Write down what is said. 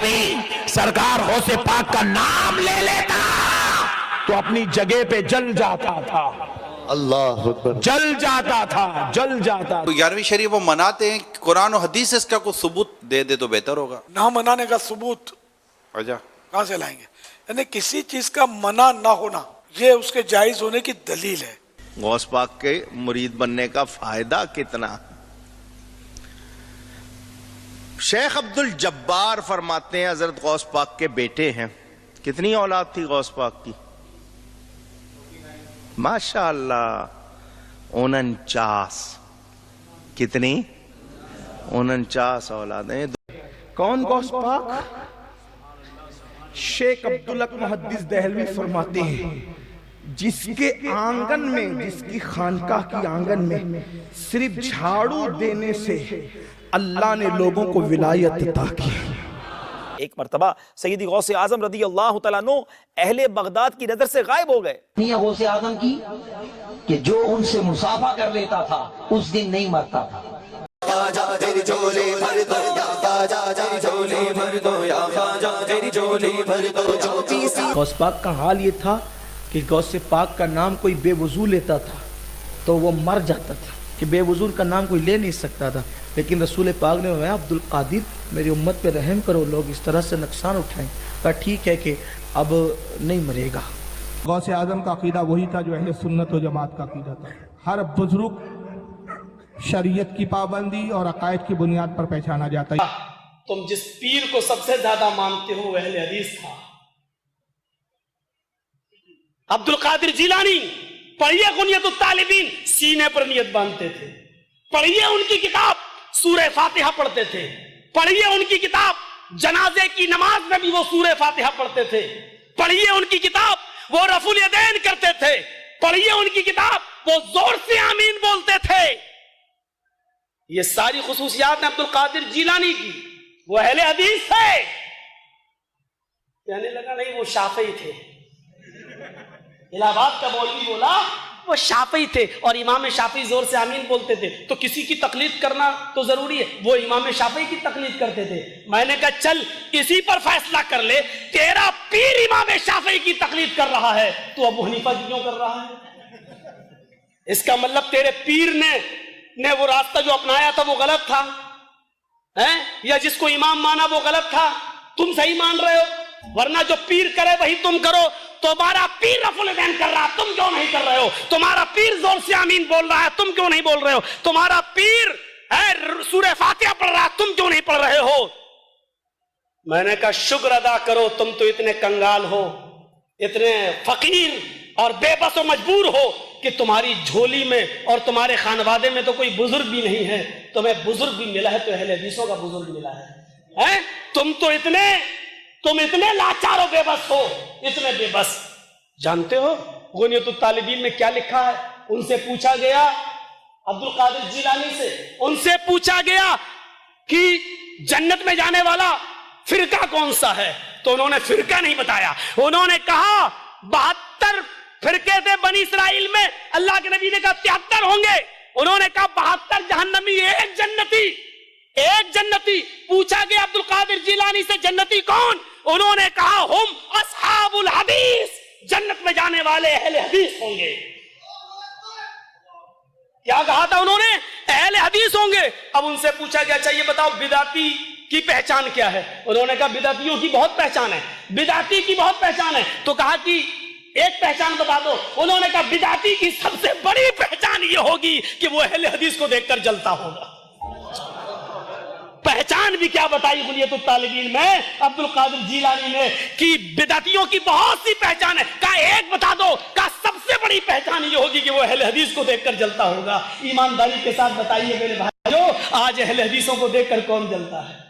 भी सरकार गौसे पाक का नाम ले लेता तो अपनी जगह पे जल जाता था, अल्लाह अकबर, जल जाता था, जल जाता था। 11वीं शरीफ वो मनाते हैं, कुरान और हदीस से इसका कोई सबूत दे दे तो बेहतर होगा। ना मनाने का सबूत अच्छा, कहाँ से लाएंगे? यानी किसी चीज का मना ना होना ये उसके जायज होने की दलील है। गौस पाक के मुरीद बनने का फायदा कितना? शेख अब्दुल जब्बार फरमाते हैं हजरत गौस पाक के बेटे हैं। कितनी औलाद थी गौस पाक की? माशाअल्लाह 49। कितनी? 49 औलादें। कौन गौस पाक? शेख अब्दुल हक मुहद्दिस देहलवी फरमाते हैं जिसके आंगन में, जिसकी खानकाह की आंगन में सिर्फ झाड़ू देने से अल्लाह ने लोगों को विलायत अता की। एक मर्तबा सैयदी गौसे आजम रदी अल्लाह तआला अन्हु अहले बगदाद की नजर से गायब हो गए। गौसे आजम की कि जो उनसे मुसाफा कर लेता था उस दिन नहीं मरता था। गौस पाक का हाल ये था कि गौसे पाक का नाम कोई बेवजू लेता था तो वो मर जाता था, कि बेवजू का नाम कोई ले नहीं सकता था। लेकिन रसूल पाक ने फरमाया अब्दुल कादिर मेरी उम्मत पे रहम करो, लोग इस तरह से नुकसान उठाएं। कहा ठीक है कि अब नहीं मरेगा। गौसे आजम का अकीदा वही था जो अहले सुन्नत व जमात का अकीदा था। हर बुजुर्ग शरीयत की पाबंदी और अकायद की बुनियाद पर पहचाना जाता है। तुम जिस पीर को सबसे ज्यादा मानते हो वह अहले हदीस था, अब्दुल कादिर जिलानी। पढ़िए गुनियतुत तालिबीन, सीने पर नियत बांधते थे। पढ़िए उनकी किताब, सूरह फातिहा पढ़ते थे। पढ़िए उनकी किताब, जनाजे की नमाज में भी वो सूरह फातिहा पढ़ते थे। पढ़िए उनकी किताब, वो रफुल यदैन करते थे। पढ़िए उनकी किताब, वो जोर से आमीन बोलते थे। ये सारी खुसूसियात हैं अब्दुल कादिर जिलानी की। वो अहले हदीस थे। कहने लगा नहीं वो शाफी थे। इलाहाबाद का मौलवी बोला वो शाफी थे और इमाम शाफी जोर से आमीन बोलते थे, तो किसी की तकलीद करना तो जरूरी है। वो इमाम शाफी की तकलीद करते थे। मैंने कहा चल इसी पर फैसला कर ले, तेरा पीर इमाम शाफी की तकलीद कर रहा है, तू अबू हनीफा की क्यों कर रहा है? इसका मतलब तेरे पीर ने वो रास्ता जो अपनाया था वो गलत था है, या जिसको इमाम माना वो गलत था। तुम सही मान रहे हो, वरना जो पीर करे वही तुम करो। तुम्हारा पीर रफुल यदैन कर रहा है, तुम क्यों नहीं कर रहे हो? तुम्हारा पीर जोर से आमीन बोल रहा है, तुम क्यों नहीं बोल रहे हो? तुम्हारा पीर है सूरह फातिहा पढ़ रहा है, तुम क्यों नहीं पढ़ रहे हो? मैंने कहा शुक्र अदा करो, तुम तो इतने कंगाल हो, इतने फकीर और बेबस और मजबूर हो कि तुम्हारी झोली में और तुम्हारे खानवादे में तो कोई बुजुर्ग भी नहीं है। तुम्हें बुजुर्ग भी मिला है तो अहले हदीसों का बुजुर्ग मिला है? तुम इतने लाचार हो, बेबस हो, इतने बेबस। जानते हो गुनियतुत तालिबीन में क्या लिखा है? उनसे पूछा गया, अब्दुल कादिर जिलानी से उनसे पूछा गया कि जन्नत में जाने वाला फिरका कौन सा है, तो उन्होंने फिरका नहीं बताया। उन्होंने कहा 72 फिरके थे बनी इस्राइल में, अल्लाह के नबी ने कहा 73 होंगे। उन्होंने कहा 72 जहन्नमी, एक जन्नती, एक जन्नती। पूछा गया अब्दुल कादिर जिलानी से जन्नती कौन? उन्होंने कहा हुम अस्हाबुल हदीस, जन्नत में जाने वाले अहले हदीस होंगे। क्या कहा था उन्होंने? अहले हदीस होंगे। अब उनसे पूछा गया अच्छा ये बताओ बिदाती की पहचान क्या है? उन्होंने कहा बिदातियों की बहुत पहचान है, बिदाती की बहुत पहचान है। तो कहा कि एक पहचान बता दो। उन्होंने कहा बिदाती की सबसे बड़ी पहचान ये होगी कि वो अहले हदीस को देखकर जलता होगा। पहचान भी क्या बताई गुनियतुत तालिबीन में अब्दुल कादिर जिलानी ने कि बिदातियों की बहुत सी पहचान है। कहा एक बता दो। कहा सबसे बड़ी पहचान ये होगी कि वो अहले हदीस को देखकर जलता होगा। ईमानदारी के साथ बताइए मेरे भाइयों, आज अहले हदीसों को देखकर कौन जलता है?